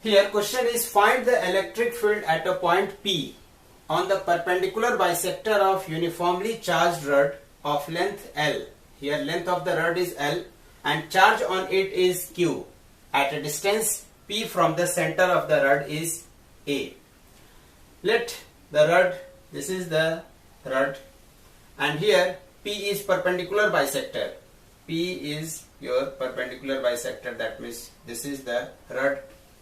Here question is find the electric field at a point P on the perpendicular bisector of uniformly charged rod of length L. Here length of the rod is L and charge on it is Q at a distance P from the center of the rod is A. Let the rod, this is the rod, and here P is perpendicular bisector. P is your perpendicular bisector, that means this is the rod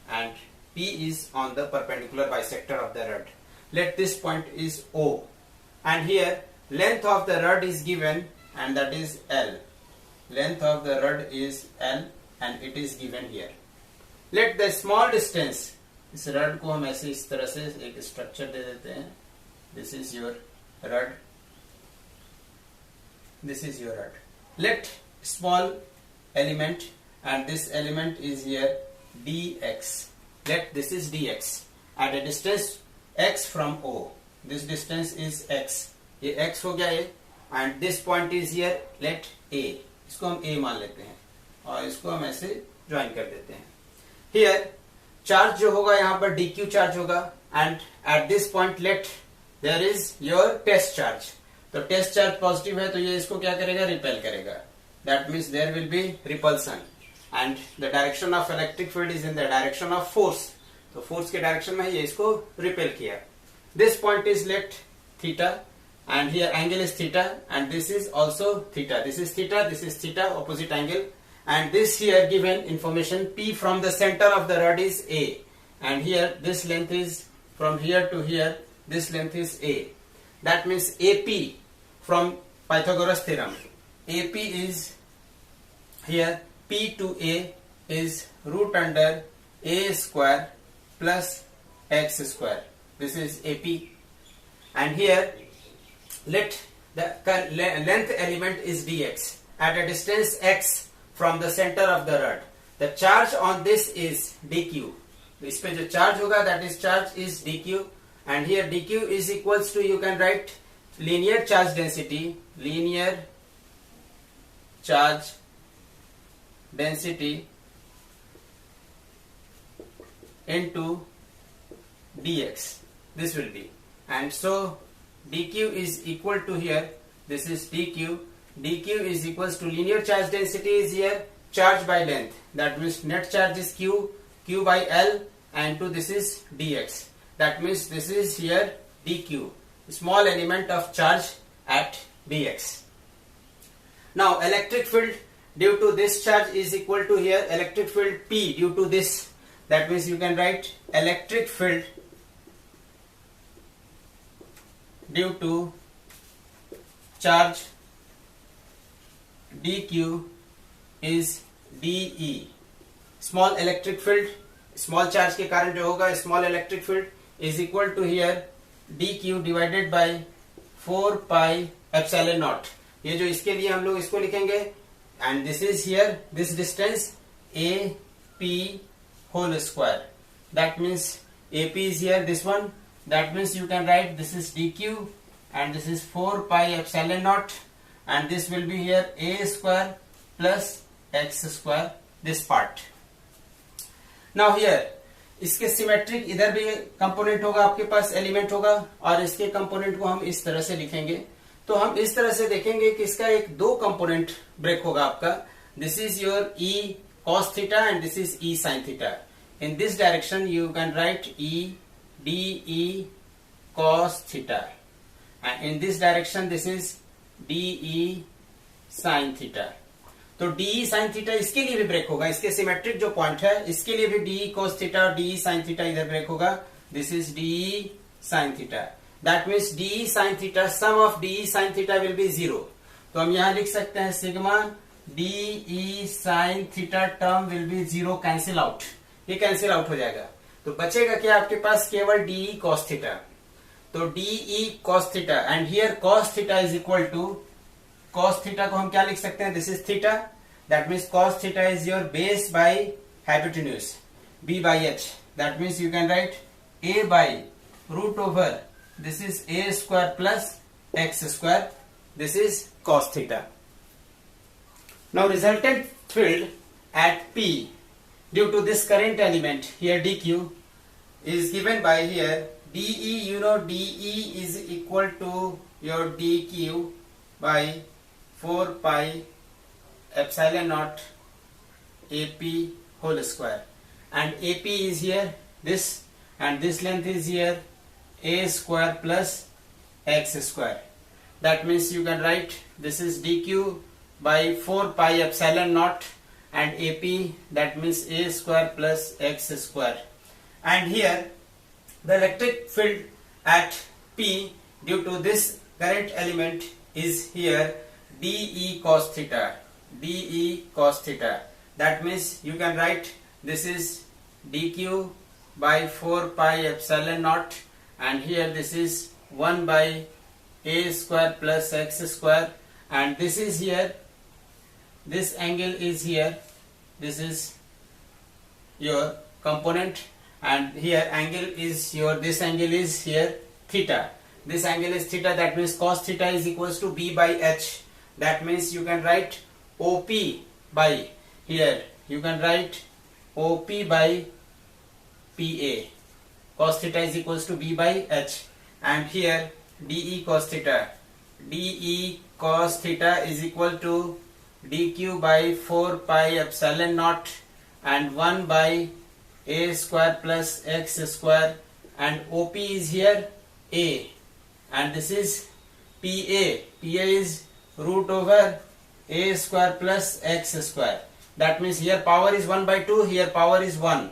and P is on the perpendicular bisector of the rod. Let this point is O, and here length of the rod is given and that is L. Length of the rod is L and it is given here. Let the small distance, इस rod को हम ऐसे इस तरह से एक structure दे देते हैं. This is your rod. This is your rod. Let small element and this element is here dx. Let this is dx at a distance x from O. This distance is x. ये x हो गया ये, and this point is here. Let A. इसको हम A मान लेते हैं और इसको हम ऐसे ज्वाइन कर देते हैं. Here चार्ज जो होगा यहाँ पर dq चार्ज होगा and at this point let there is your test charge. तो टेस्ट चार्ज पॉजिटिव है तो ये इसको क्या करेगा, रिपेल करेगा. That means there will be repulsion and the direction of electric field is in the direction of force. तो force के डायरेक्शन में ये इसको रिपेल किया. This point is let theta and here angle is theta and this is also theta. This is theta, this is theta, opposite angle. And this here given information P from the center of the rod is A, and here this length is from here to here, this length is A. That means AP from Pythagoras theorem, AP is here P to A is root under A square plus x square. This is AP, and here let the length element is dx at a distance x from the center of the rod. The charge on this is dq. इस पे जो charge होगा that is charge is dq, and here dq is equals to, you can write linear charge density, linear charge density into dx. This will be, and so dq is equal to here, this is dq. dq is equals to linear charge density is here charge by length, that means net charge is q, q by L, and to this is dx. That means this is here dq, small element of charge at dx. Now electric field due to this charge is equal to here electric field P due to this. That means you can write electric field due to charge dq is dE. Small electric field, small charge के कारण जो होगा small electric field is equal to here dq divided by 4 pi epsilon naught. ये जो इसके लिए हम लोग इसको लिखेंगे, and this is here this distance AP whole square. That means AP is here this one. That means you can write this is dq and this is 4 pi epsilon naught, and this will be here a square plus x square, this part. Now here इसके symmetric इधर भी component होगा, आपके पास element होगा, और इसके component को हम इस तरह से लिखेंगे. तो हम इस तरह से देखेंगे कि इसका एक दो कंपोनेंट ब्रेक होगा आपका. This is your E cos theta and this is E sin theta. In this direction you can write E dE cos theta, and in this direction this is dE sin theta. तो dE sin theta इसके लिए भी break होगा, इसके symmetric जो point है इसके लिए भी dE cos theta और dE sin theta इधर ब्रेक होगा. This is dE sin theta. That means dE sin theta, sum of dE sin theta will be 0. तो हम यहाँ लिख सकते हैं sigma dE sin theta term will be 0, cancel out, ये कैंसिल आउट हो जाएगा. तो बचेगा क्या आपके पास, केवल dE cos theta. तो dE cos theta and here cos theta is equal to, cos theta को हम क्या लिख सकते हैं, this is theta. That means cos theta is your base by hypotenuse b by h. That means you can write a by root over this is a square plus x square. This is cos theta. Now resultant field at P due to this current element here dq is given by here dE. You know dE is equal to your dq by 4 pi epsilon naught AP whole square, and AP is here this, and this length is here a square plus x square. That means you can write this is dq by 4 pi epsilon naught and AP, that means a square plus x square. And here the electric field at P due to this current element is here dE cos theta, dE cos theta. That means you can write this is dq by 4 pi epsilon naught, and here this is 1 by a square plus x square, and this is here, this angle is here, this is your component, and here angle is your, this angle is here theta, this angle is theta. That means cos theta is equals to b by h. That means you can write OP by, here you can write OP by PA, cos theta is equals to b by h, and here dE cos theta, dE cos theta is equal to dq by 4 pi epsilon naught and 1 by a square plus x square, and OP is here a, and this is PA, PA is root over a square plus x square. That means here power is 1 by 2, here power is 1,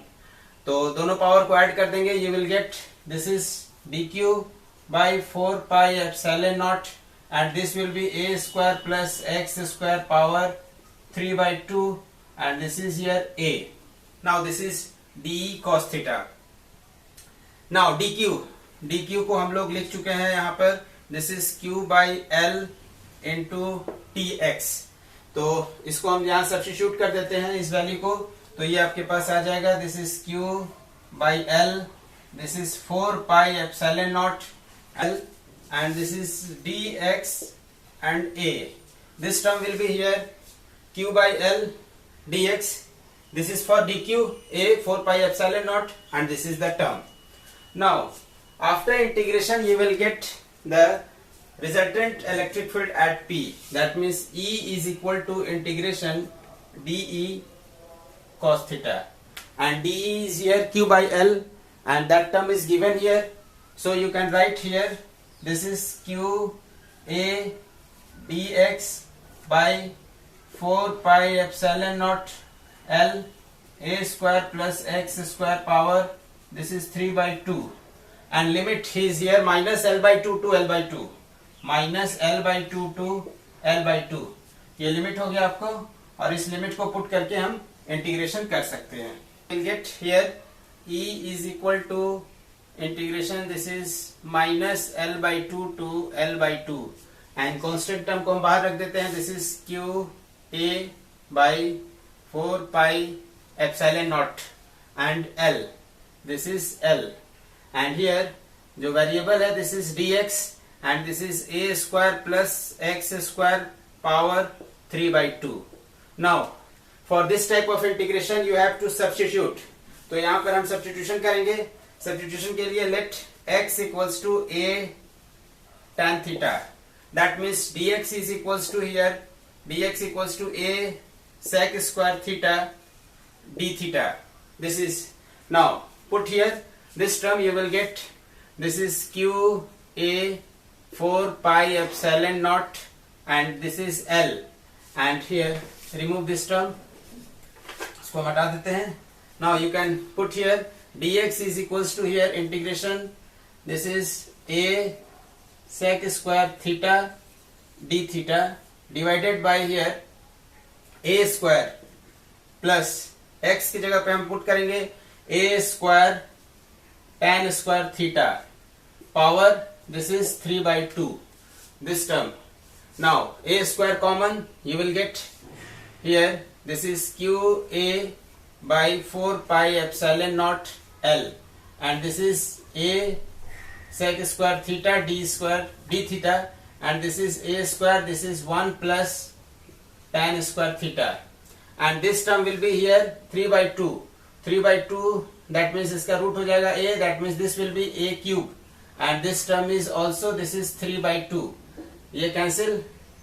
तो दोनों power को add कर देंगे, you will get this is dq by 4 pi epsilon naught, and this will be a square plus x square power 3 by 2, and this is here a. Now this is dE cos theta. Now dq को हम लोग लिख चुके हैं यहाँ पर, this is q by l into tx. तो इसको हम यहाँ सब्स्टिट्यूट कर देते हैं इस वैल्यू को, तो ये आपके पास आ जाएगा this is q by l, this is 4 pi epsilon naught l, and this is dx and a. This term will be here q by l dx. This is for dq a 4 pi epsilon naught, and this is the term. Now after integration you will get the resultant electric field at P. That means E is equal to integration dE cos theta, and dE is here q by l, and that term is given here, so you can write here this is q a dx by 4 pi epsilon naught l a square plus x square power, this is 3 by 2, and limit is here minus l by 2 to l by 2, minus l by 2 to l by 2. ये limit हो गया आपको, और इस limit को put करके हम integration कर सकते हैं. we'll get here E is equal to integration, this is minus l by 2 to l by 2, and constant term को हम बाहर रख देते हैं, this is q a by 4 pi epsilon naught and l, this is l, and here जो variable है this is dx, and this is a square plus x square power 3 by 2. Now for this type of integration you have to substitute. तो यहाँ पर हम substitution करेंगे. Substitution के लिए let x equals to a tan theta. That means dx is equals to here, dx equals to a sec square theta d theta. This is, now put here this term, you will get this is q a 4 pi epsilon naught, and this is l, and here remove this term, इसको हटा देते हैं. Now you can put here dx is equals to here integration, this is a sec square theta d theta divided by here a square plus x की जगह पे हम put करेंगे a square tan square theta power, this is 3 by 2, this term. Now a square common, you will get here this is q a by 4 pi epsilon naught l, and this is a sec square theta d square d theta, and this is a square, this is 1 plus tan square theta, and this term will be here 3 by 2, 3/2 that means इसका root हो जाएगा a, that means this will be a cube and this term is also this is 3/2, ये cancel,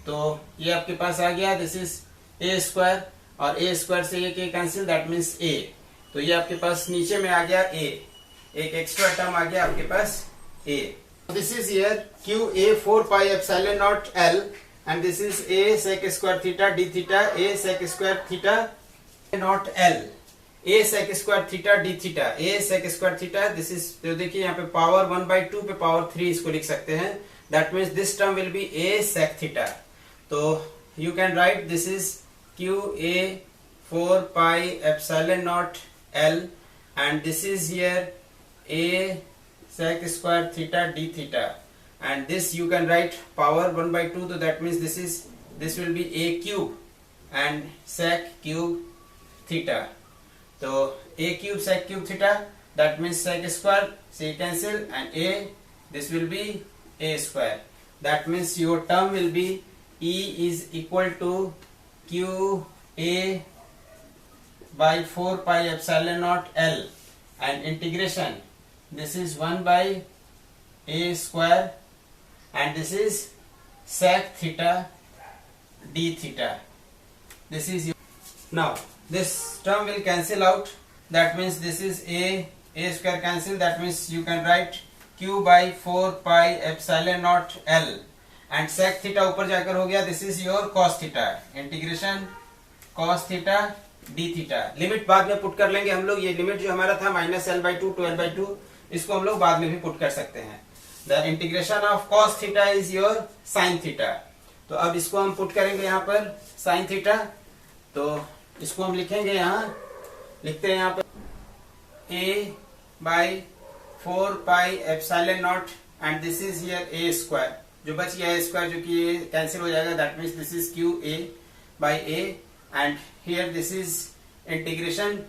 तो ये आपके पास आ गया this is a square और a square से ये कैंसिल दैट मीन्स a, तो ये आपके पास नीचे में आ गया a, एक एक्स्ट्रा टर्म आ गया आपके पास a. This is here q a 4 pi epsilon naught l and this is a sec square theta d theta a sec square theta not l, a sec square theta d theta a sec square theta, this is, तो देखिए यहाँ पे power 1/2 पे power 3 इसको लिख सकते हैं, that means this term will be a sec theta, तो you can write this is q a 4 pi epsilon naught l and this is here a sec square theta d theta and this you can write power 1/2, so that means this will be a cube and sec cube theta, so a cube sec cube theta that means sec square say cancel and a this will be a square, that means your term will be E is equal to q a by 4 pi epsilon naught l and integration this is 1 by a square and this is sec theta d theta, this is your, now this term will cancel out, that means this is a square cancel, that means you can write q by 4 pi epsilon naught l and sec theta ऊपर जाकर हो गया this is your cos theta, integration cos theta d theta, limit बाद में put कर लेंगे हम लोग, ये लिमिट जो हमारा था -l/2 to l/2 इसको हम लोग बाद में भी पुट कर सकते हैं. The integration of cos theta is your sin theta, तो अब इसको हम पुट करेंगे यहाँ पर sin थीटा, तो इसको हम लिखेंगे यहाँ, लिखते हैं यहाँ पर a by 4 pi epsilon naught and this is here a square, जो बच गया a square जो कि ये कैंसिल हो जाएगा, that means this is q a by a and here this is integration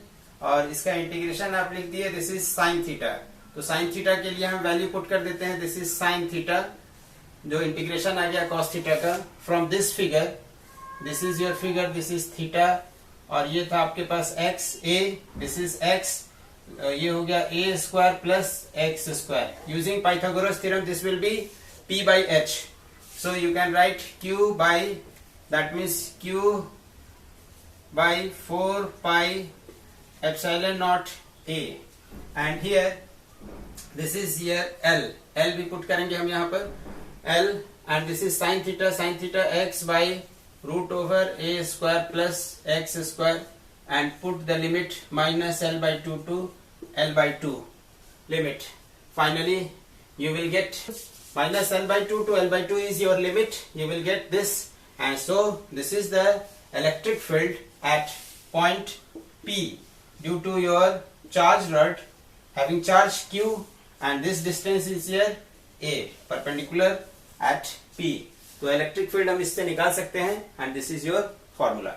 और इसका इंटीग्रेशन आप लिख दिए दिस इज sin थीटा, तो sin थीटा के लिए हम वैल्यू पुट कर देते हैं दिस इज sin थीटा, जो इंटीग्रेशन आ गया cos थीटा का from this figure, this is your figure, this is theta और ये था आपके पास x a, this is x, ये हो गया a square plus x square, using Pythagoras theorem this will be p by h, so you can write q by that means q by 4 pi epsilon naught a and here this is here l भी put करेंगे हम यहाँ पर l and this is sin theta x by root over a square plus x square and put the limit -l/2 to l/2 limit, finally you will get -l/2 to l/2 is your limit, you will get this and so this is the electric field at point P due to your charged rod having charge q and this distance is here a perpendicular at P, तो electric field हम इससे निकाल सकते हैं and this is your formula.